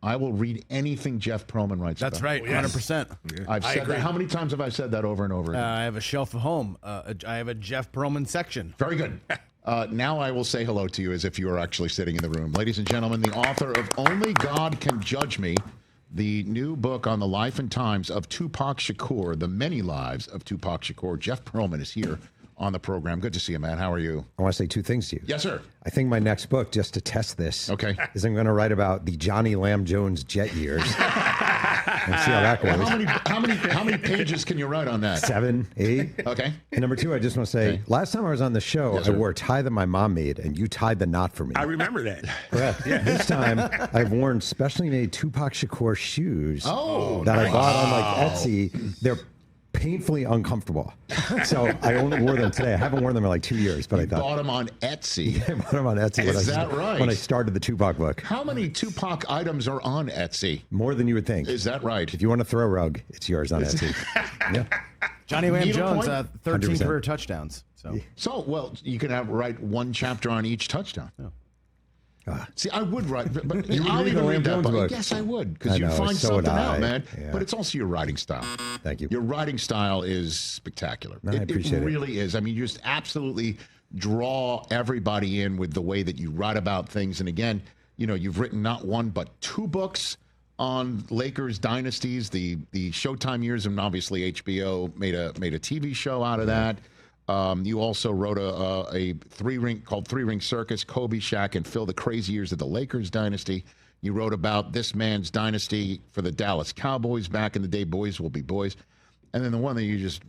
I will read anything Jeff Pearlman writes That's about. right, 100%. I've said that. How many times have I said that over and over again? I have a shelf at home. I have a Jeff Pearlman section. Very good. Now I will say hello to you as if you were actually sitting in the room. Ladies and gentlemen, the author of Only God Can Judge Me, the new book on the life and times of Tupac Shakur, the many lives of Tupac Shakur. Jeff Pearlman is here on the program. Good to see you, man. How are you? I want to say two things to you. Yes, sir. I think my next book, just to test this, okay, is I'm going to write about the Johnny Lamb Jones jet years and see how that goes. Well, how many pages can you write on that? 7, 8. Okay. And number 2, I just want to say, last time I was on the show, yes, I wore a tie that my mom made, and you tied the knot for me. I remember that. Correct. Yeah. This time, I've worn specially made Tupac Shakur shoes that I bought on like Etsy. They're painfully uncomfortable. So I only wore them today. I haven't worn them in like 2 years, but I thought. Bought them on Etsy. Yeah, I bought them on Etsy. Is that right? When I started the Tupac book. How many Tupac items are on Etsy? More than you would think. Is that right? If you want to throw a rug, it's yours on Etsy. Yeah. Johnny Lamb Jones, 13 100%. career touchdowns. So, well, you can write one chapter on each touchdown. Yeah. See, I would write, but you I'll would even read that Jones book. Yes, I would, because you find so something out, man. Yeah. But it's also your writing style. Thank you. Your writing style is spectacular. No, I appreciate it. It really is. I mean, you just absolutely draw everybody in with the way that you write about things. And again, you know, you've written not one but 2 books on Lakers dynasties, the Showtime years, and obviously HBO made a TV show out of that. You also wrote a 3-ring called 3-Ring Circus, Kobe, Shaq, and Phil, the crazy years of the Lakers dynasty. You wrote about this man's dynasty for the Dallas Cowboys back in the day, Boys Will Be Boys. And then the one that you just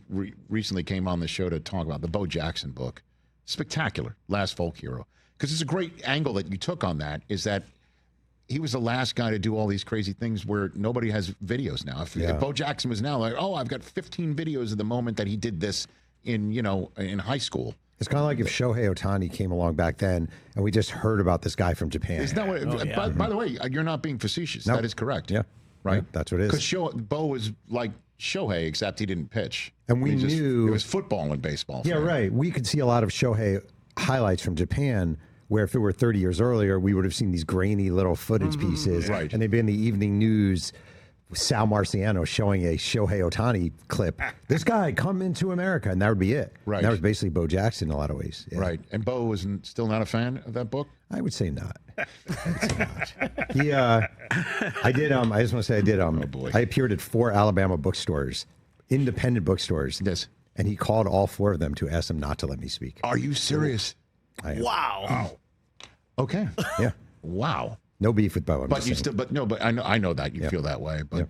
recently came on the show to talk about, the Bo Jackson book. Spectacular, Last Folk Hero. Because it's a great angle that you took on that, is that he was the last guy to do all these crazy things where nobody has videos now. If Bo Jackson was now like, oh, I've got 15 videos of the moment that he did this in high school. It's kind of like if Shohei Ohtani came along back then and we just heard about this guy from Japan. Isn't that what, by the way, you're not being facetious. Nope. That is correct. Yeah. Right? Yeah, that's what it is. Because Bo was like Shohei, except he didn't pitch. And we knew it was football and baseball. Yeah, right. We could see a lot of Shohei highlights from Japan, where if it were 30 years earlier, we would have seen these grainy little footage pieces. Right. And they'd be in the evening news, Sal Marciano showing a Shohei Ohtani clip. This guy come into America, and that would be it. Right. And that was basically Bo Jackson in a lot of ways. Yeah. Right. And Bo was still not a fan of that book? I would say not. I did. I just want to say I did. Oh, boy. I appeared at 4 Alabama bookstores, independent bookstores. Yes. And he called all 4 of them to ask them not to let me speak. Are you serious? I am. Wow. Okay. Yeah. Wow. No beef with Bo. But you still, but I know that you feel that way. But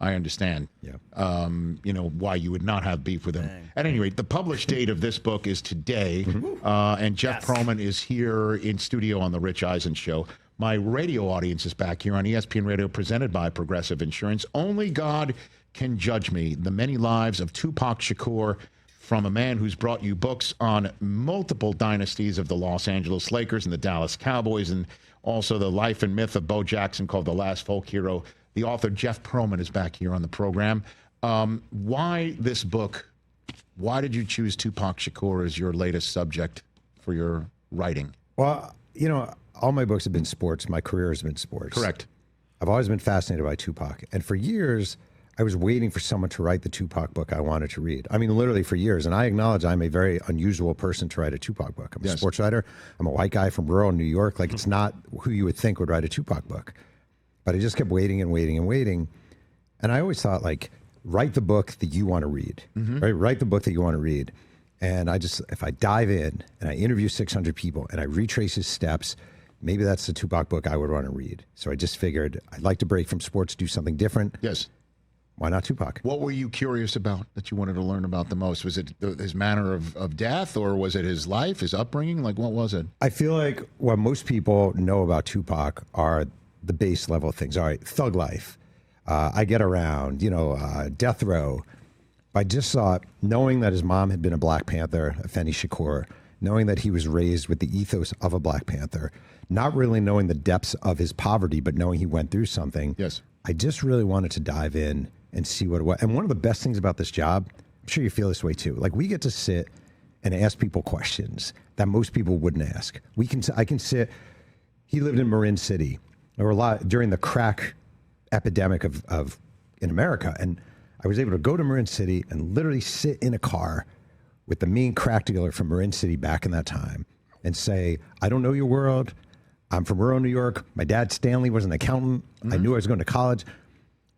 I understand. Yeah. Why you would not have beef with him. At any rate, the published date of this book is today, and Jeff Pearlman is here in studio on the Rich Eisen Show. My radio audience is back here on ESPN Radio, presented by Progressive Insurance. Only God Can Judge Me: The Many Lives of Tupac Shakur, from a man who's brought you books on multiple dynasties of the Los Angeles Lakers and the Dallas Cowboys, and also the life and myth of Bo Jackson, called The Last Folk Hero. The author, Jeff Pearlman, is back here on the program. Why this book? Why did you choose Tupac Shakur as your latest subject for your writing? Well, all my books have been sports. My career has been sports. Correct. I've always been fascinated by Tupac. And for years, I was waiting for someone to write the Tupac book I wanted to read. I mean, literally for years. And I acknowledge I'm a very unusual person to write a Tupac book. I'm a sports writer. I'm a white guy from rural New York. Like, it's not who you would think would write a Tupac book. But I just kept waiting and waiting and waiting. And I always thought, like, write the book that you want to read. Right? Write the book that you want to read. And if I dive in and I interview 600 people and I retrace his steps, maybe that's the Tupac book I would want to read. So I just figured I'd like to break from sports, do something different. Yes. Why not Tupac? What were you curious about that you wanted to learn about the most? Was it his manner of death, or was it his life, his upbringing? Like, what was it? I feel like what most people know about Tupac are the base level things. All right, thug life. I get around, death row. I just thought, knowing that his mom had been a Black Panther, Afeni Shakur, knowing that he was raised with the ethos of a Black Panther, not really knowing the depths of his poverty, but knowing he went through something. Yes. I just really wanted to dive in and see what it was. And one of the best things about this job, I'm sure you feel this way too, like we get to sit and ask people questions that most people wouldn't ask. I can sit, he lived in Marin City. There were a lot during the crack epidemic of in America, and I was able to go to Marin City and literally sit in a car with the main crack dealer from Marin City back in that time and say, I don't know your world. I'm from rural New York. My dad, Stanley, was an accountant. I knew I was going to college.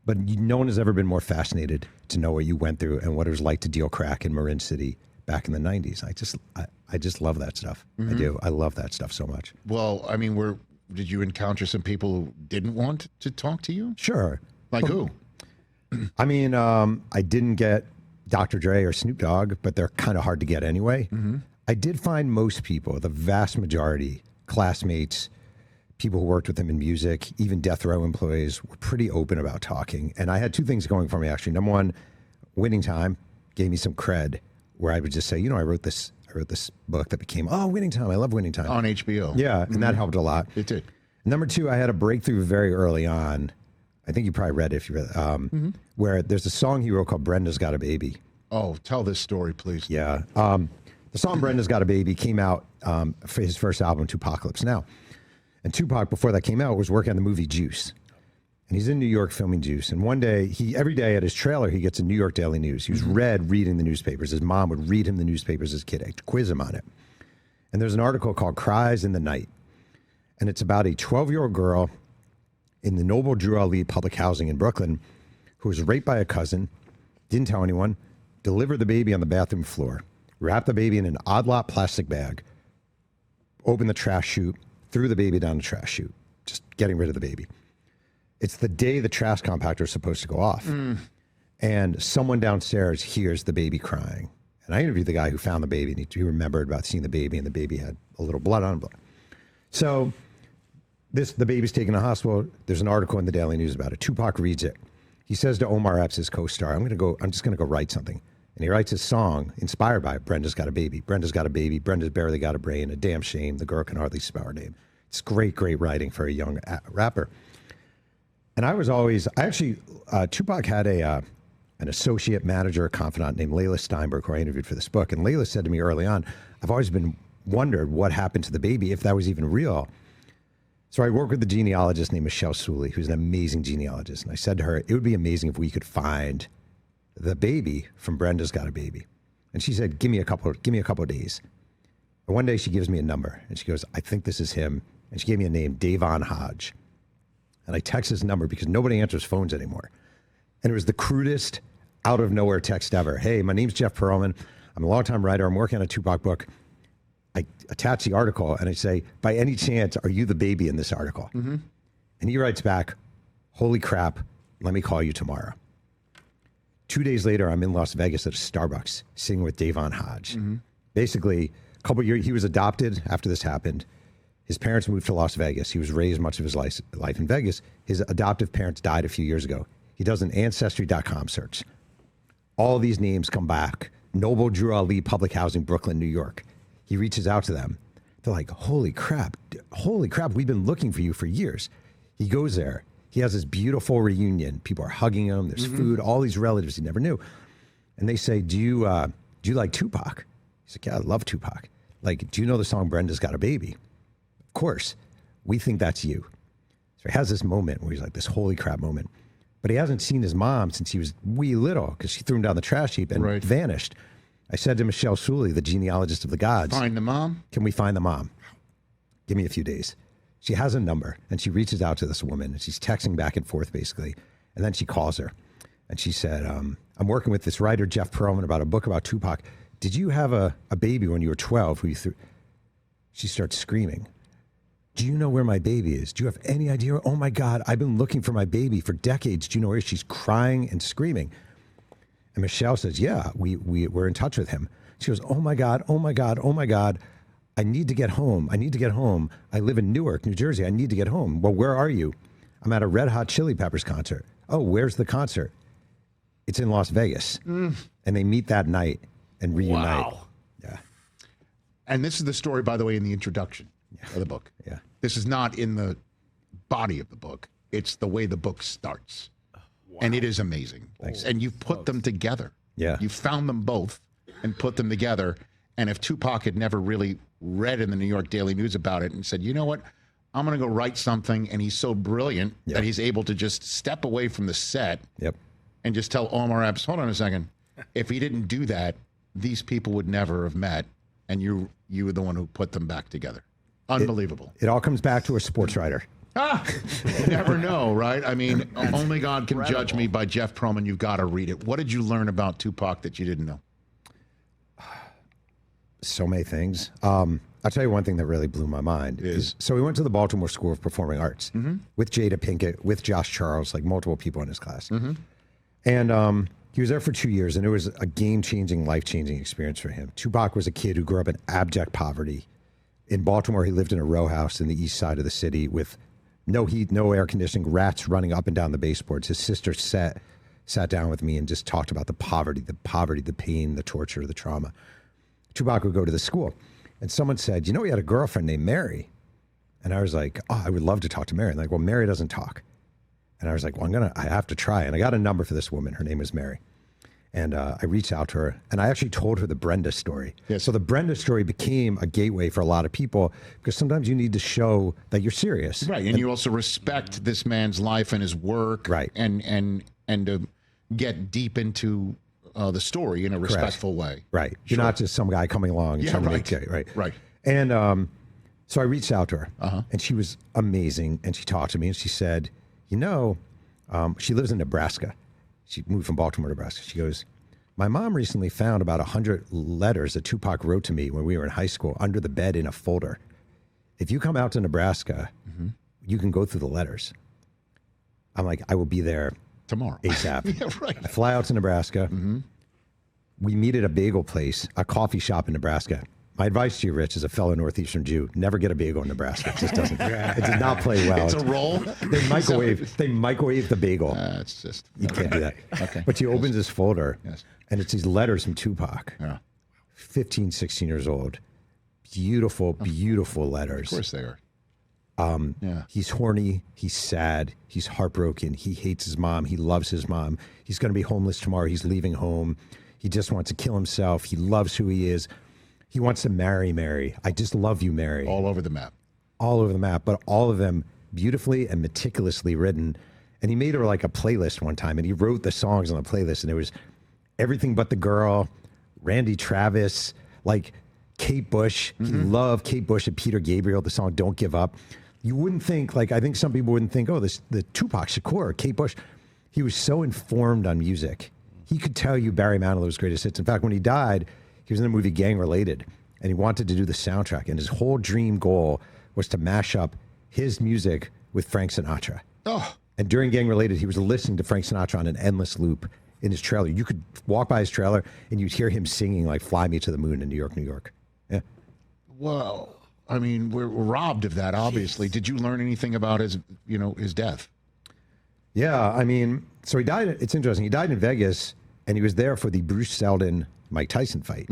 But no one has ever been more fascinated to know what you went through and what it was like to deal crack in Marin City back in the 90s. I just love that stuff. I do. I love that stuff so much. Well, I mean, did you encounter some people who didn't want to talk to you? Sure. Like who? I mean, I didn't get Dr. Dre or Snoop Dogg, but they're kind of hard to get anyway. I did find most people, the vast majority, classmates, people who worked with him in music, even death row employees, were pretty open about talking. And I had two things going for me, actually. Number one, Winning Time gave me some cred, where I would just say, I wrote this book that became, Winning Time. I love Winning Time. On HBO. Yeah, and that helped a lot. It did. Number two, I had a breakthrough very early on. I think you probably read it if you read it, where there's a song he wrote called Brenda's Got a Baby. Oh, tell this story, please. Yeah. The song Brenda's Got a Baby came out for his first album, Tupacalypse Now. And Tupac, before that came out, was working on the movie Juice. And he's in New York filming Juice. And one day, every day at his trailer, he gets a New York Daily News. He was reading the newspapers. His mom would read him the newspapers as a kid, quiz him on it. And there's an article called Cries in the Night. And it's about a 12-year-old girl in the Noble Drew Ali public housing in Brooklyn who was raped by a cousin, didn't tell anyone, delivered the baby on the bathroom floor, wrapped the baby in an odd lot plastic bag, opened the trash chute, threw the baby down the trash chute, just getting rid of the baby. It's the day the trash compactor is supposed to go off. And someone downstairs hears the baby crying. And I interviewed the guy who found the baby, and he remembered about seeing the baby, and the baby had a little blood on it. So the baby's taken to the hospital. There's an article in the Daily News about it. Tupac reads it. He says to Omar Epps, his co-star, I'm just going to go write something. And he writes a song inspired by Brenda's Got a Baby. Brenda's got a baby. Brenda's barely got a brain. A damn shame. The girl can hardly spell her name. It's great, great writing for a young rapper. And Tupac had an associate manager, a confidant named Layla Steinberg, who I interviewed for this book. And Layla said to me early on, I've always wondered what happened to the baby, if that was even real. So I worked with a genealogist named Michelle Suley, who's an amazing genealogist. And I said to her, it would be amazing if we could find the baby from Brenda's Got a Baby. And she said, give me a couple of days. And one day she gives me a number and she goes, I think this is him. And she gave me a name, Davon Hodge. And I text his number because nobody answers phones anymore. And it was the crudest, out of nowhere text ever. Hey, my name's Jeff Pearlman. I'm a longtime writer. I'm working on a Tupac book. I attach the article and I say, by any chance, are you the baby in this article? And he writes back, holy crap, let me call you tomorrow. 2 days later, I'm in Las Vegas at a Starbucks sitting with Davon Hodge. Basically, a couple of years, he was adopted after this happened. His parents moved to Las Vegas. He was raised much of his life in Vegas. His adoptive parents died a few years ago. He does an Ancestry.com search. All these names come back. Noble Drew Ali Public Housing, Brooklyn, New York. He reaches out to them. They're like, holy crap, we've been looking for you for years. He goes there. He has this beautiful reunion. People are hugging him. There's food, all these relatives he never knew. And they say, do you like Tupac? He's like, yeah, I love Tupac. Like, do you know the song Brenda's Got a Baby? Of course. We think that's you. So he has this moment where he's like, this holy crap moment. But he hasn't seen his mom since he was wee little because she threw him down the trash heap and vanished. I said to Michelle Suley, the genealogist of the gods, Find the mom? Can we find the mom? Give me a few days. She has a number and she reaches out to this woman and she's texting back and forth basically. And then she calls her and she said, I'm working with this writer, Jeff Pearlman, about a book about Tupac. Did you have a baby when you were 12 who you threw? She starts screaming. Do you know where my baby is? Do you have any idea? Oh my God, I've been looking for my baby for decades. Do you know where? She's crying and screaming. And Michelle says, yeah, we're in touch with him. She goes, oh my God, oh my God, oh my God. I need to get home. I need to get home. I live in Newark, New Jersey. I need to get home. Well, where are you? I'm at a Red Hot Chili Peppers concert. Oh, where's the concert? It's in Las Vegas. And they meet that night and reunite. Wow. Yeah. And this is the story, by the way, in the introduction of the book. Yeah. This is not in the body of the book. It's the way the book starts. Wow. And it is amazing. Thanks. And you've put them together. Yeah. You found them both and put them together. And if Tupac had never really read in the New York Daily News about it and said, you know what, I'm going to go write something, and he's so brilliant that he's able to just step away from the set and just tell Omar Epps, hold on a second. If he didn't do that, these people would never have met, and you were the one who put them back together. Unbelievable. It all comes back to a sports writer. You never know, right? I mean, Only God Can Judge Me by Jeff Pearlman. You've got to read it. What did you learn about Tupac that you didn't know? So many things. I'll tell you one thing that really blew my mind. So we went to the Baltimore School of Performing Arts with Jada Pinkett, with Josh Charles, like multiple people in his class. And he was there for 2 years, and it was a game-changing, life-changing experience for him. Tupac was a kid who grew up in abject poverty. In Baltimore, he lived in a row house in the east side of the city with no heat, no air conditioning, rats running up and down the baseboards. His sister sat down with me and just talked about the poverty, the pain, the torture, the trauma. Tupac would go to the school, and someone said, you know, he had a girlfriend named Mary. And I was like, oh, I would love to talk to Mary. And like, well, Mary doesn't talk. And I was like, well, I have to try. And I got a number for this woman. Her name was Mary. And I reached out to her, and I actually told her the Brenda story. Yes. So the Brenda story became a gateway for a lot of people, because sometimes you need to show that you're serious. Right, and you also respect this man's life and his work. Right. And to get deep into the story in a respectful way. Right. Sure. You're not just some guy coming along and trying to make it. Right. And so I reached out to her, and she was amazing, and she talked to me, and she said, you know, she lives in Nebraska. She moved from Baltimore to Nebraska. She goes, my mom recently found about 100 letters that Tupac wrote to me when we were in high school under the bed in a folder. If you come out to Nebraska, you can go through the letters. I'm like, I will be there tomorrow. ASAP. Yeah, right. I fly out to Nebraska. We meet at a bagel place, a coffee shop in Nebraska. My advice to you, Rich, as a fellow Northeastern Jew, never get a bagel in Nebraska. It just doesn't. It does not play well. It's a roll. They microwave the bagel. It's just you can't do that. Okay. But she opens this folder, and it's these letters from Tupac. 15, 16 years old. Beautiful, beautiful letters. Of course they are. He's horny. He's sad. He's heartbroken. He hates his mom. He loves his mom. He's going to be homeless tomorrow. He's leaving home. He just wants to kill himself. He loves who he is. He wants to marry Mary. I just love you, Mary. All over the map. All over the map, but all of them beautifully and meticulously written. And he made her like a playlist one time, and he wrote the songs on the playlist, and it was Everything But the Girl, Randy Travis, like Kate Bush. He loved Kate Bush and Peter Gabriel, the song Don't Give Up. You wouldn't think, like, I think some people wouldn't think, oh, the Tupac Shakur, Kate Bush. He was so informed on music. He could tell you Barry Manilow's greatest hits. In fact, when he died, he was in the movie Gang Related, and he wanted to do the soundtrack. And his whole dream goal was to mash up his music with Frank Sinatra. Oh. And during Gang Related, he was listening to Frank Sinatra on an endless loop in his trailer. You could walk by his trailer, and you'd hear him singing like Fly Me to the Moon in New York, New York. Yeah. Well, I mean, we're robbed of that, obviously. Did you learn anything about his death? Yeah, I mean, so he died. It's interesting. He died in Vegas, and he was there for the Bruce Seldon-Mike Tyson fight.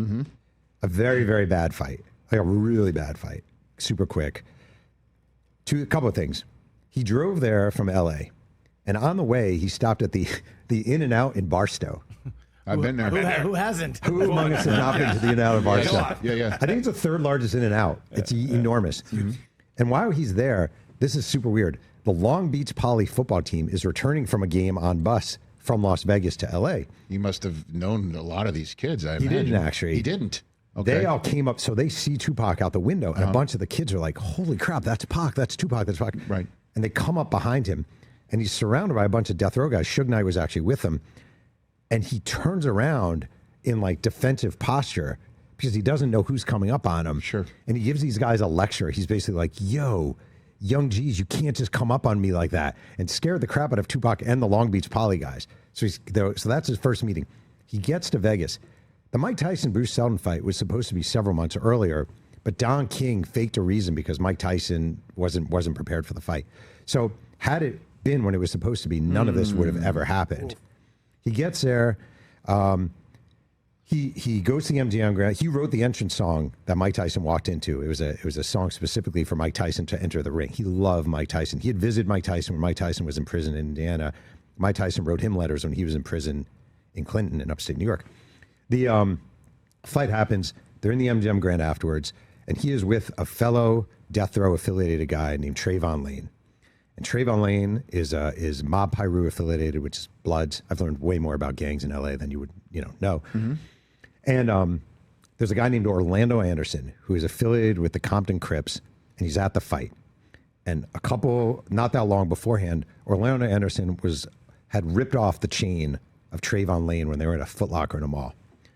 A very, very bad fight. Like a really bad fight. Super quick. A couple of things. He drove there from L.A., and on the way, he stopped at the In-N-Out in Barstow. I've been there. Who hasn't? Who among us has not been to the In-N-Out in Barstow? Yeah. I think it's the third largest In-N-Out. It's enormous. And while he's there, this is super weird. The Long Beach Poly football team is returning from a game on bus from Las Vegas to L.A. He must have known a lot of these kids, I imagine. He didn't, actually. He didn't. Okay. They all came up, so they see Tupac out the window, and a bunch of the kids are like, holy crap, that's Pac, that's Tupac, that's Pac. Right. And they come up behind him, and he's surrounded by a bunch of death row guys. Suge Knight was actually with him, and he turns around in like defensive posture because he doesn't know who's coming up on him. Sure. And he gives these guys a lecture. He's basically like, yo, young G's, you can't just come up on me like that, and scared the crap out of Tupac and the Long Beach Poly guys. So that's his first meeting. He gets to Vegas. The Mike Tyson-Bruce Seldon fight was supposed to be several months earlier, but Don King faked a reason because Mike Tyson wasn't prepared for the fight. So had it been when it was supposed to be, none of this would have ever happened. He gets there. He goes to the MGM Grand. He wrote the entrance song that Mike Tyson walked into. It was a song specifically for Mike Tyson to enter the ring. He loved Mike Tyson. He had visited Mike Tyson when Mike Tyson was in prison in Indiana. Mike Tyson wrote him letters when he was in prison in Clinton in upstate New York. The fight happens. They're in the MGM Grand afterwards, And he is with a fellow death row affiliated guy named Trayvon Lane. And Trayvon Lane is Mob Piru affiliated, which is Bloods. I've learned way more about gangs in LA than you would know. Mm-hmm. And there's a guy named Orlando Anderson who is affiliated with the Compton Crips, and he's at the fight. And not that long beforehand, Orlando Anderson had ripped off the chain of Trayvon Lane when they were at a Foot Locker in a mall.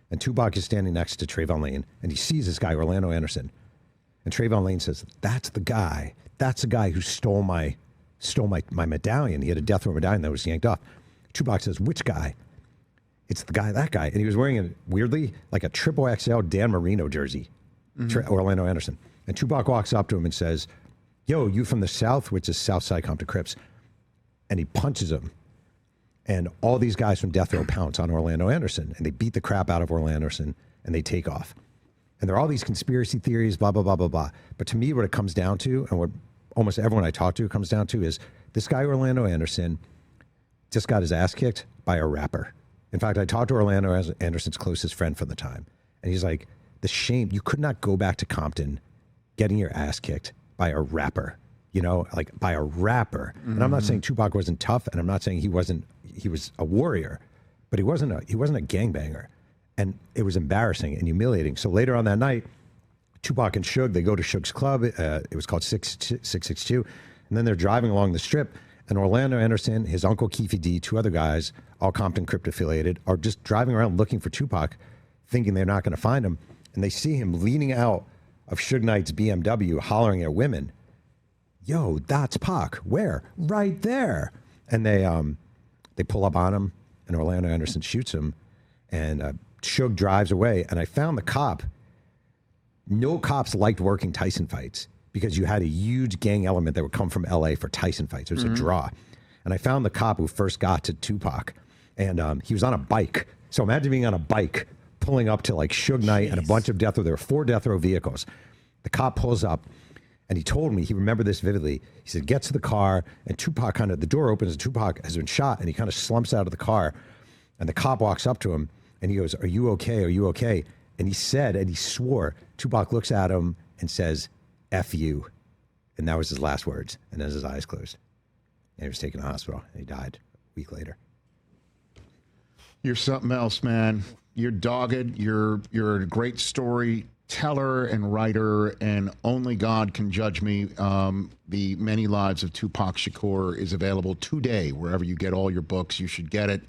And Tupac is standing next to Trayvon Lane, and he sees this guy, Orlando Anderson. And Trayvon Lane says, that's the guy who stole my medallion. He had a death row medallion that was yanked off. Tupac says, which guy? It's the guy, that guy. And he was wearing, weirdly, like a triple XL Dan Marino jersey, Orlando Anderson. And Tupac walks up to him and says, yo, you from the South, which is Southside Compton Crips. And he punches him. And all these guys from death row pounce on Orlando Anderson. And they beat the crap out of Orlando Anderson, and they take off. And there are all these conspiracy theories, blah, blah, blah, blah, blah. But to me, what it comes down to, and what almost everyone I talk to comes down to, is this guy, Orlando Anderson, just got his ass kicked by a rapper. In fact, I talked to Orlando Anderson's closest friend from the time. And he's like, the shame, you could not go back to Compton getting your ass kicked by a rapper, like by a rapper. Mm-hmm. And I'm not saying Tupac wasn't tough, and I'm not saying he was a warrior, but he wasn't a gangbanger. And it was embarrassing and humiliating. So later on that night, Tupac and Suge, they go to Suge's club. It was called 662. And then they're driving along the strip, and Orlando Anderson, his uncle Keefe D, two other guys, all Compton Crypt affiliated, are just driving around looking for Tupac, thinking they're not going to find him. And they see him leaning out of Suge Knight's BMW, hollering at women, yo, that's Pac. Where? Right there. And they pull up on him, and Orlando Anderson shoots him, and Suge drives away. And I found the cop. No cops liked working Tyson fights because you had a huge gang element that would come from LA for Tyson fights. It was a draw. And I found the cop who first got to Tupac, and he was on a bike. So imagine being on a bike pulling up to like Suge Knight and a bunch of death row. There were 4 death row vehicles. The cop pulls up, and he told me, he remembered this vividly. He said, get to the car, and Tupac the door opens, and Tupac has been shot, and he kind of slumps out of the car. And the cop walks up to him, and he goes, are you okay? Are you okay? And he said, and he swore, Tupac looks at him and says, F you. And that was his last words. And then his eyes closed. And he was taken to the hospital, and he died a week later. You're something else, man. You're dogged. You're a great storyteller and writer, and only God can judge me. The Many Lives of Tupac Shakur is available today wherever you get all your books. You should get it.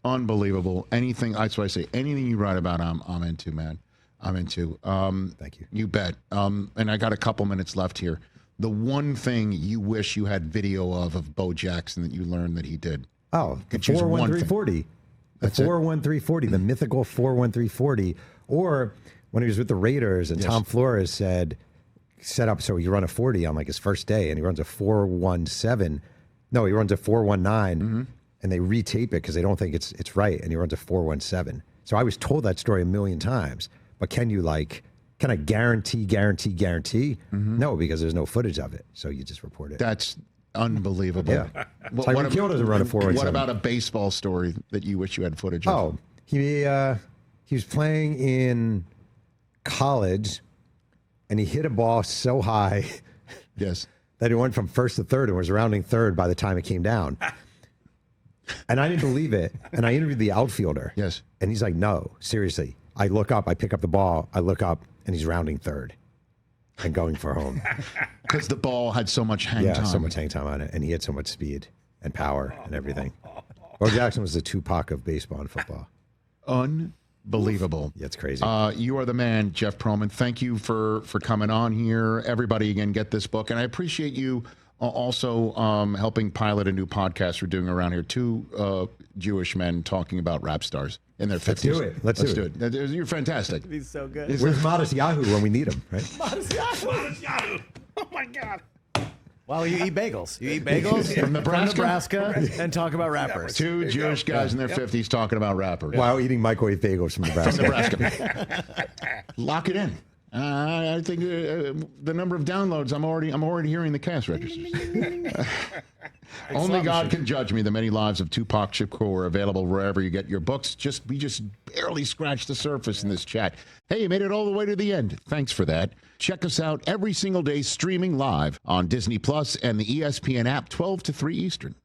Unbelievable. Anything, that's what I say, anything you write about, I'm into, man. I'm into. Thank you. You bet. And I got a couple minutes left here. The one thing you wish you had video of Bo Jackson that you learned that he did. Oh, the 41340. The 41340, the mythical 41340. Or when he was with the Raiders and Tom Flores set up so he run a 40 on like his first day, and he runs a 417. No, he runs a 419. And they retape it because they don't think it's right, and he runs a 417. So I was told that story a million times, but can I guarantee? No, because there's no footage of it, so you just report it. What Tyreek Hill doesn't run a 417. What about a baseball story that you wish you had footage of? Oh, he was playing in college, and he hit a ball so high that he went from first to third and was rounding third by the time it came down. And I didn't believe it. And I interviewed the outfielder. Yes. And he's like, no, seriously. I look up, I pick up the ball, I look up, and he's rounding third and going for home. Because the ball had so much hang time. Yeah, so much hang time on it. And he had so much speed and power and everything. Bo Jackson was the Tupac of baseball and football. Unbelievable. Yeah, it's crazy. You are the man, Jeff Pearlman. Thank you for coming on here. Everybody, again, get this book. And I appreciate you also helping pilot a new podcast we're doing around here. 2 Jewish men talking about rap stars in their 50s. Let's do it. You're fantastic. He's so good. Where's Modest Yahoo when we need him, right? Modest Yahoo. Oh, my God. Well, you eat bagels. You eat bagels from Nebraska and talk about rappers. 2 Jewish guys in their 50s talking about rappers. While eating microwave bagels from Nebraska. Lock it in. I think the number of downloads, I'm already hearing the cash registers. Only God can judge me. The many lives of Tupac Shakur are available wherever you get your books. We just barely scratched the surface in this chat. Hey, you made it all the way to the end. Thanks for that. Check us out every single day streaming live on Disney Plus and the ESPN app 12 to 3 Eastern.